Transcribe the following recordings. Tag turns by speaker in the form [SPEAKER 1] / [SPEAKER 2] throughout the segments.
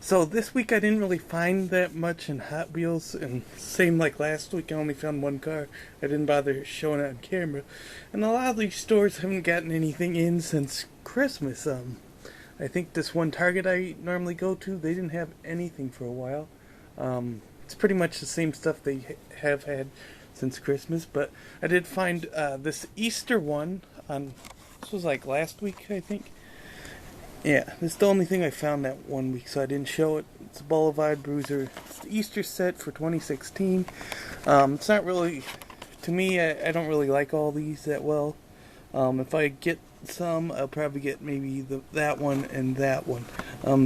[SPEAKER 1] So this week I didn't really find that much in Hot Wheels, and same like last week I only found one car. I didn't bother showing it on camera. And a lot of these stores haven't gotten anything in since Christmas. I think this one Target I normally go to, they didn't have anything for a while. It's pretty much the same stuff they have had since Christmas, but I did find this Easter one on, this was like last week I think. Yeah, this is the only thing I found that 1 week, so I didn't show it. It's a Blvd Bruiser. It's the Easter set for 2016. It's not really, to me, I don't really like all these that well. If I get some, I'll probably get maybe that one and that one.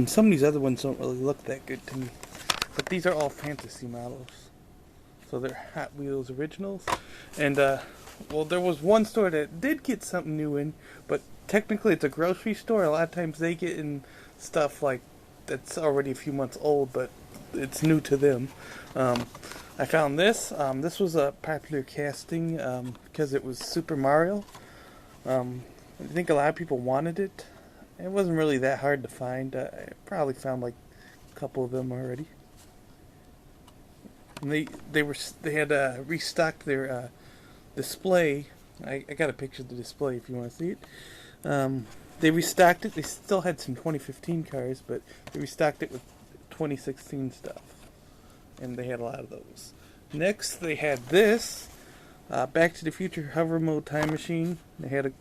[SPEAKER 1] Some of these other ones don't really look that good to me. But these are all fantasy models. So they're Hot Wheels originals. And, well, there was one store that did get something new in, but technically it's a grocery store. A lot of times they get in stuff like that's already a few months old, but it's new to them. I found this. This was a popular casting because it was Super Mario. I think a lot of people wanted it. It wasn't really that hard to find. I probably found like a couple of them already. And they had restocked their display. I got a picture of the display if you want to see it. They restocked it. They still had some 2015 cars, but they restocked it with 2016 stuff. And they had a lot of those. Next, they had this Back to the Future Hover Mode Time Machine. They had a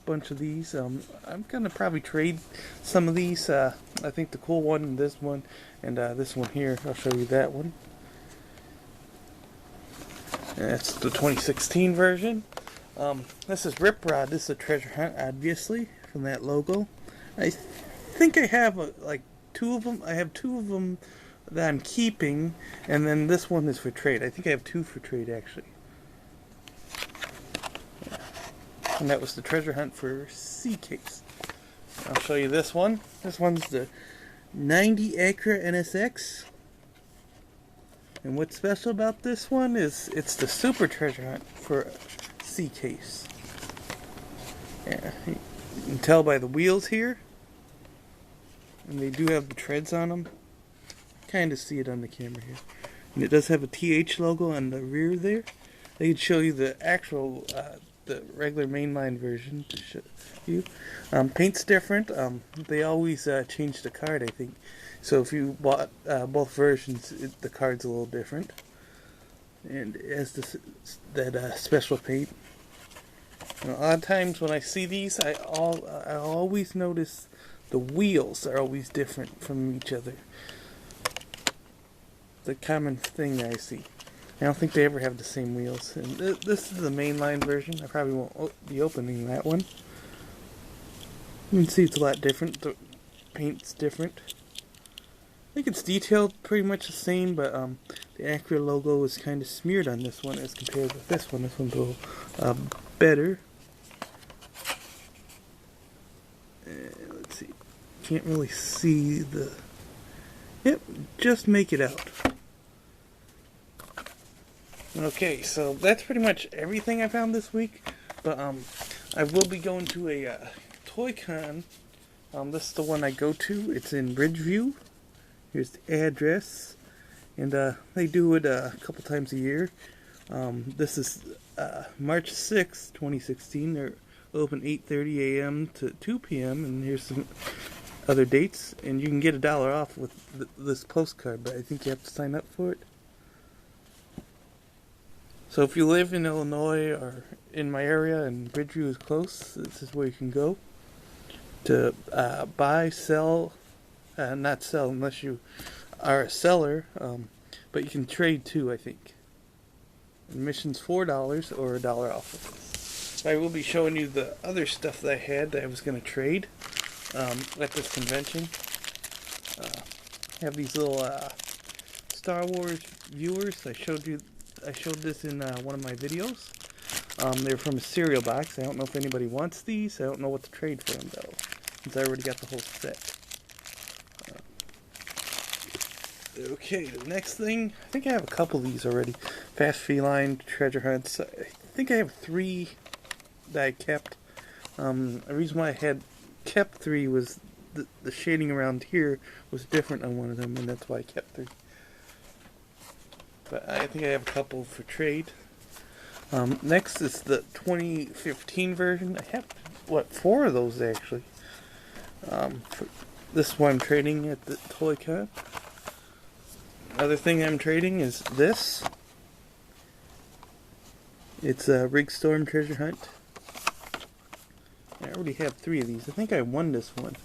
[SPEAKER 1] bunch of these. I'm going to probably trade some of these. I think the cool one, this one, and this one here. I'll show you that one. That's the 2016 version. This is Rip Rod. This is a treasure hunt, obviously, from that logo. I think I have like two of them. I have two of them that I'm keeping, and then this one is for trade. I think I have two for trade, actually. Yeah. And that was the treasure hunt for C-Case. I'll show you this one. This one's the 90 Acura NSX. And what's special about this one is it's the super treasure hunt for C-Case. Yeah, you can tell by the wheels here. And they do have the treads on them. Kind of see it on the camera here. And it does have a TH logo on the rear there. They can show you the actual, the regular mainline version to show you. Paint's different. They always change the card, I think. So if you bought both versions, the card's a little different. And it has that special paint. And a lot of times when I see these, I always notice the wheels are always different from each other. The common thing that I see. I don't think they ever have the same wheels. And this is the mainline version. I probably won't be opening that one. You can see it's a lot different. The paint's different. I think it's detailed pretty much the same, but the Acura logo is kind of smeared on this one as compared with this one. This one's a little better. Let's see. Can't really see the... Yep, just make it out. Okay, so that's pretty much everything I found this week. But I will be going to a Toy Con. This is the one I go to. It's in Ridgeview. Here's the address, and they do it a couple times a year. This is March 6th, 2016. They're open 8:30 a.m. to 2 p.m. and here's some other dates. And you can get $1 off with this postcard, but I think you have to sign up for it. So if you live in Illinois or in my area and Bridgeview is close, this is where you can go to buy, sell. Not sell unless you are a seller, but you can trade too, I think. Admission's $4 or $1 off of this. I will be showing you the other stuff that I had that I was going to trade at this convention. I have these little Star Wars viewers. I showed this in one of my videos. They're from a cereal box. I don't know if anybody wants these. I don't know what to trade for them though, since I already got the whole set. Okay, the next thing, I think I have a couple of these already. Fast Feline, Treasure Hunts. I think I have 3 that I kept. The reason why I had kept 3 was the shading around here was different on one of them, and that's why I kept 3. But I think I have a couple for trade. Next is the 2015 version. I have, 4 of those actually. This one I'm trading at the Toy Con. Another thing I'm trading is this. It's a Rig Storm Treasure Hunt. I already have 3 of these. I think I won this one.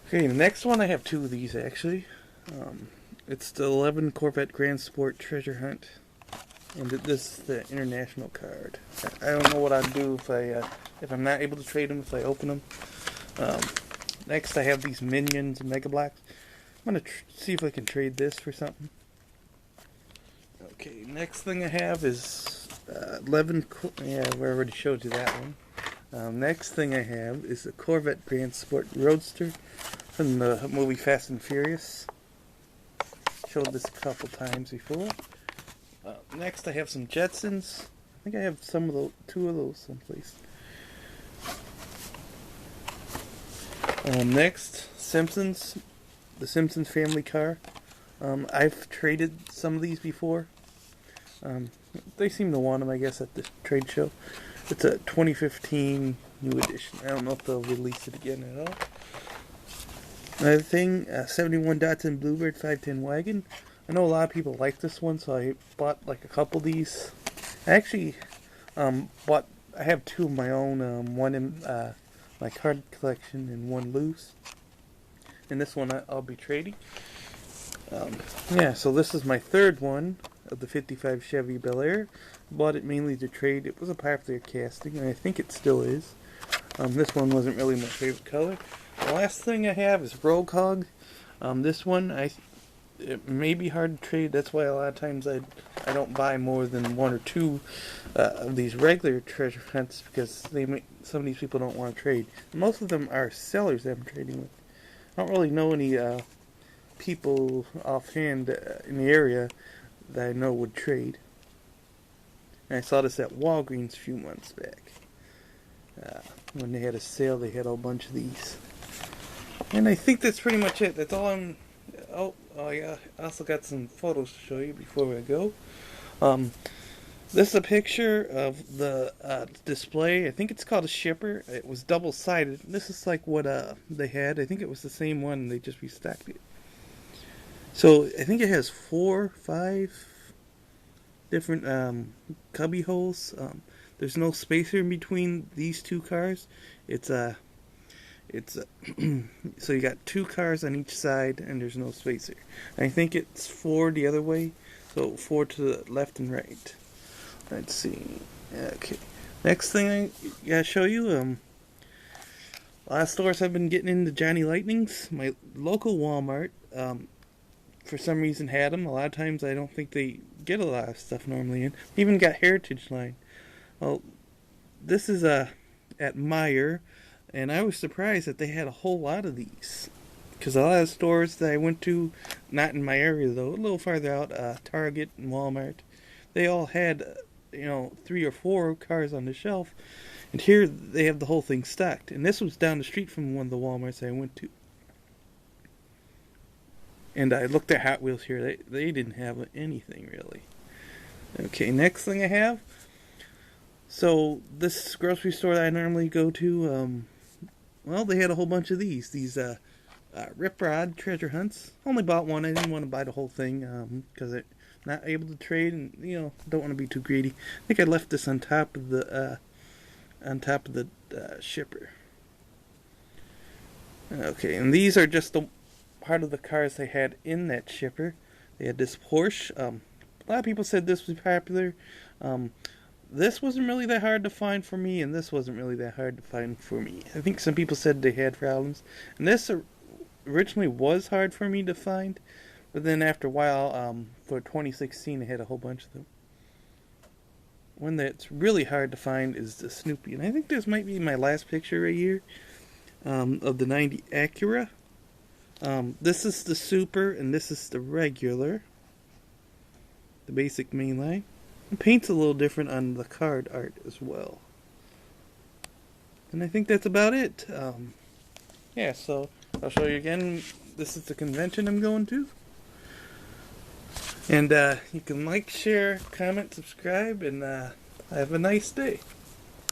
[SPEAKER 1] Okay, the next one I have 2 of these actually. It's the 11 Corvette Grand Sport Treasure Hunt, and this is the international card. I don't know what I'd do if I'm not able to trade them if I open them. Next, I have these Minions Mega Blocks. I'm gonna see if I can trade this for something. Okay, next thing I have is 11. Yeah, we already showed you that one. Next thing I have is the Corvette Grand Sport Roadster from the movie Fast and Furious. Showed this a couple times before. Next, I have some Jetsons. I think I have 2 of those someplace. Next, Simpsons, the Simpsons family car. I've traded some of these before. They seem to want them, I guess, at the trade show. It's a 2015 new edition. I don't know if they'll release it again at all. Another thing, 71 Datsun Bluebird 510 wagon. I know a lot of people like this one, so I bought like a couple of these. I actually I have 2 of my own, one in my card collection and one loose. And this one I'll be trading. Yeah, so this is my 3rd one of the 55 Chevy Bel Air. Bought it mainly to trade. It was a popular casting, and I think it still is. This one wasn't really my favorite color. The last thing I have is Rogue Hog. This one, it may be hard to trade. That's why a lot of times I don't buy more than 1 or 2 of these regular treasure hunts, because some of these people don't want to trade. Most of them are sellers that I'm trading with. I don't really know any people offhand in the area that I know would trade. And I saw this at Walgreens a few months back. When they had a sale, they had a whole bunch of these. And I think that's pretty much it. That's all I'm... Oh yeah, I also got some photos to show you before I go. This is a picture of the display. I think it's called a shipper. It was double-sided. This is like what they had. I think it was the same one. They just restocked it. So I think it has 4, 5 different cubby holes. There's no spacer in between these 2 cars. So you got 2 cars on each side, and there's no spacer. And I think it's 4 the other way, so 4 to the left and right. Let's see. Okay. Next thing I gotta show you. A lot of stores have been getting into Johnny Lightnings. My local Walmart, for some reason, had them. A lot of times I don't think they get a lot of stuff normally in. Even got Heritage Line. Well, this is at Meijer. And I was surprised that they had a whole lot of these. Because a lot of stores that I went to, not in my area though, a little farther out, Target and Walmart, they all had, 3 or 4 cars on the shelf. And here they have the whole thing stacked. And this was down the street from one of the Walmarts I went to. And I looked at Hot Wheels here. They didn't have anything really. Okay, next thing I have. So this grocery store that I normally go to, well, they had a whole bunch of these Rip Rod treasure hunts. Only bought one. I didn't want to buy the whole thing because I'm not able to trade, and don't want to be too greedy. I think I left this on top of the shipper. Okay, and these are just the part of the cars they had in that shipper. They had this Porsche. A lot of people said this was popular. This wasn't really that hard to find for me, and this wasn't really that hard to find for me. I think some people said they had problems. And this originally was hard for me to find, but then after a while, for 2016, I had a whole bunch of them. One that's really hard to find is the Snoopy, and I think this might be my last picture right here, of the 90 Acura. This is the Super, and this is the regular, the basic mainline. The paint's a little different on the card art as well. And I think that's about it. yeah, so I'll show you again. This is the convention I'm going to. And you can like, share, comment, subscribe, and have a nice day.